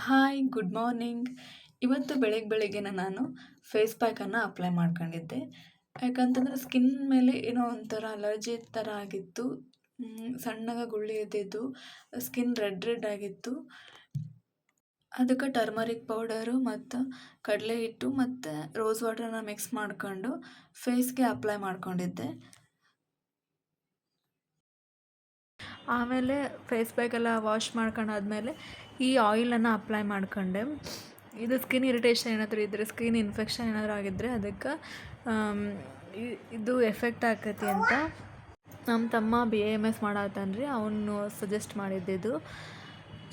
Hi, good morning. ಇವತ್ತು ಬೆಳಗ್ಗೆನೆ ನಾನು ಫೇಸ್ ಪ್ಯಾಕನ್ನು ಅಪ್ಲೈ ಮಾಡ್ಕೊಂಡಿದ್ದೆ. ಯಾಕಂತಂದರೆ ಸ್ಕಿನ್ ಮೇಲೆ ಏನೋ ಒಂಥರ ಅಲರ್ಜಿ ಥರ ಆಗಿತ್ತು. ಸಣ್ಣಗೆ ಗುಳ್ಳೆ ಎದ್ದಿದ್ದು, ಸ್ಕಿನ್ ರೆಡ್ ರೆಡ್ ಆಗಿತ್ತು. ಅದಕ್ಕೆ ಟರ್ಮರಿಕ್ ಪೌಡರು ಮತ್ತು ಕಡಲೆ ಹಿಟ್ಟು ಮತ್ತು ರೋಸ್ ವಾಟರ್ನ ಮಿಕ್ಸ್ ಮಾಡ್ಕೊಂಡು ಫೇಸ್ಗೆ ಅಪ್ಲೈ ಮಾಡ್ಕೊಂಡಿದ್ದೆ. ಆಮೇಲೆ ಫೇಸ್ ಪ್ಯಾಕೆಲ್ಲ ವಾಶ್ ಮಾಡ್ಕೊಂಡಾದ್ಮೇಲೆ ಈ ಆಯಿಲನ್ನು ಅಪ್ಲೈ ಮಾಡ್ಕೊಂಡೆ. ಇದು ಸ್ಕಿನ್ ಇರಿಟೇಷನ್ ಏನಾದರೂ ಇದ್ದರೆ, ಸ್ಕಿನ್ ಇನ್ಫೆಕ್ಷನ್ ಏನಾದರೂ ಆಗಿದ್ದರೆ ಅದಕ್ಕೆ ಇದು ಎಫೆಕ್ಟ್ ಆಕತಿ ಅಂತ ನಮ್ಮ ತಮ್ಮ BAMS ಮಾಡತ್ತಾನ್ರಿ, ಅವನು ಸಜೆಸ್ಟ್ ಮಾಡಿದ್ದಿದ್ದು.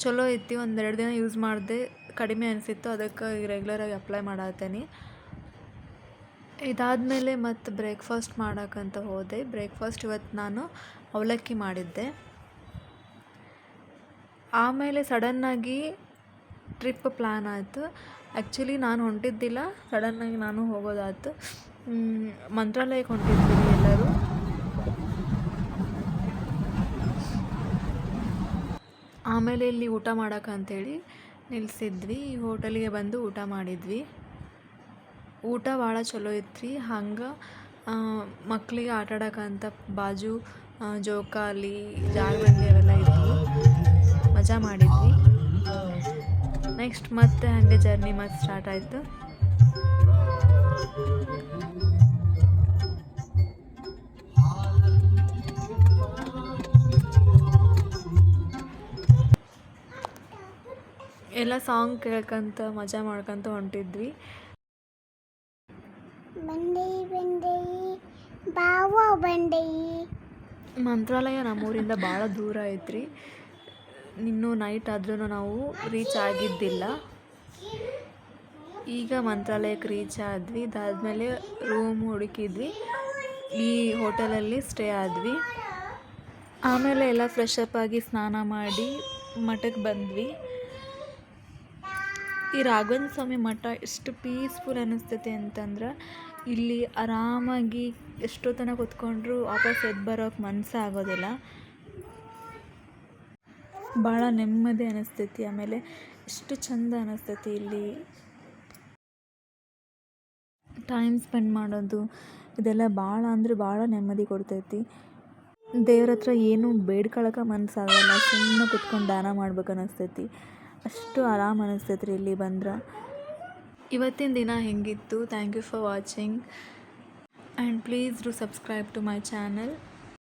ಚಲೋ ಐತಿ. ಒಂದೆರಡು ದಿನ ಯೂಸ್ ಮಾಡಿದೆ, ಕಡಿಮೆ ಅನಿಸಿತ್ತು. ಅದಕ್ಕೆ ರೆಗ್ಯುಲರಾಗಿ ಅಪ್ಲೈ ಮಾಡತ್ತೇನೆ. ಇದಾದಮೇಲೆ ಮತ್ತು ಬ್ರೇಕ್ಫಾಸ್ಟ್ ಮಾಡೋಕ್ಕಂತ ಹೋದೆ. ಬ್ರೇಕ್ಫಾಸ್ಟ್ ಇವತ್ತು ನಾನು ಅವಲಕ್ಕಿ ಮಾಡಿದ್ದೆ. ಆಮೇಲೆ ಸಡನ್ನಾಗಿ ಟ್ರಿಪ್ ಪ್ಲ್ಯಾನ್ ಆಯಿತು. ಆ್ಯಕ್ಚುಲಿ ನಾನು ಹೊಂಟಿದ್ದಿಲ್ಲ, ಸಡನ್ನಾಗಿ ನಾನು ಹೋಗೋದಾಯ್ತು. ಮಂತ್ರಾಲಯಕ್ಕೆ ಹೊಂಟಿದ್ವಿ ಎಲ್ಲರೂ. ಆಮೇಲೆ ಇಲ್ಲಿ ಊಟ ಮಾಡೋಕ್ಕಂತೇಳಿ ನಿಲ್ಲಿಸಿದ್ವಿ. ಈ ಹೋಟೆಲಿಗೆ ಬಂದು ಊಟ ಮಾಡಿದ್ವಿ. ಊಟ ಭಾಳ ಚಲೋ ಇತ್ತು. ಹಂಗೆ ಮಕ್ಕಳಿಗೆ ಆಟ ಆಡೋಕ್ಕಂತ ಬಾಜು ಜೋಕಾಲಿ, ಜಾರುಬಂಡಿ ಅವೆಲ್ಲ ಇದ್ವು. ಮಜಾ ಮಾಡಿದ್ವಿ. ನೆಕ್ಸ್ಟ್ ಮತ್ತೆ ಹಾಗೆ ಜರ್ನಿ ಮತ್ತೆ ಸ್ಟಾರ್ಟ್ ಆಯಿತು. ಎಲ್ಲ ಸಾಂಗ್ ಕೇಳ್ಕೊಂತ ಮಜಾ ಮಾಡ್ಕೊತ ಹೊಂಟಿದ್ವಿ. ಮಂತ್ರಾಲಯ ನಮ್ಮೂರಿಂದ ಭಾಳ ದೂರ ಐತ್ರಿ. ಇನ್ನೂ ನೈಟ್ ಆದ್ರೂ ನಾವು ರೀಚ್ ಆಗಿದ್ದಿಲ್ಲ. ಈಗ ಮಂತ್ರಾಲಯಕ್ಕೆ ರೀಚ್ ಆದ್ವಿ. ಇದಾದಮೇಲೆ ರೂಮ್ ಹುಡುಕಿದ್ವಿ. ಈ ಹೋಟೆಲಲ್ಲಿ ಸ್ಟೇ ಆದ್ವಿ. ಆಮೇಲೆ ಎಲ್ಲ ಫ್ರೆಶ್ ಅಪ್ ಆಗಿ ಸ್ನಾನ ಮಾಡಿ ಮಠಕ್ಕೆ ಬಂದ್ವಿ. ಈ ರಾಘವೇಂದ್ರ ಸ್ವಾಮಿ ಮಠ ಎಷ್ಟು ಪೀಸ್ಫುಲ್ ಅನ್ನಿಸ್ತೈತಿ ಅಂತಂದ್ರೆ, ಇಲ್ಲಿ ಆರಾಮಾಗಿ ಎಷ್ಟೋ ತನಕ ಕೂತ್ಕೊಂಡ್ರು ವಾಪಸ್ ಎದ್ದು ಬರೋಕ್ಕೆ ಮನಸ್ಸೇ ಆಗೋದಿಲ್ಲ. ಭಾಳ ನೆಮ್ಮದಿ ಅನ್ನಿಸ್ತೈತಿ. ಆಮೇಲೆ ಎಷ್ಟು ಚಂದ ಅನ್ನಿಸ್ತೈತಿ ಇಲ್ಲಿ ಟೈಮ್ ಸ್ಪೆಂಡ್ ಮಾಡೋದು. ಇದೆಲ್ಲ ಭಾಳ ಅಂದರೆ ಭಾಳ ನೆಮ್ಮದಿ ಕೊಡ್ತೈತಿ. ದೇವ್ರ ಹತ್ರ ಏನೂ ಬೇಡ್ಕೊಳಕ್ಕೆ ಮನಸ್ಸಾಗಲ್ಲ. ಸುಮ್ಮನೆ ಕುತ್ಕೊಂಡು ದಾನ ಮಾಡ್ಬೇಕು ಅನ್ನಿಸ್ತೈತಿ. ಅಷ್ಟು ಆರಾಮ ಅನ್ನಿಸ್ತೈತಿ ರೀ ಇಲ್ಲಿ ಬಂದ್ರೆ. ಇವತ್ತಿನ ದಿನ ಹೆಂಗಿತ್ತು? Thank you for watching and please do subscribe to my channel.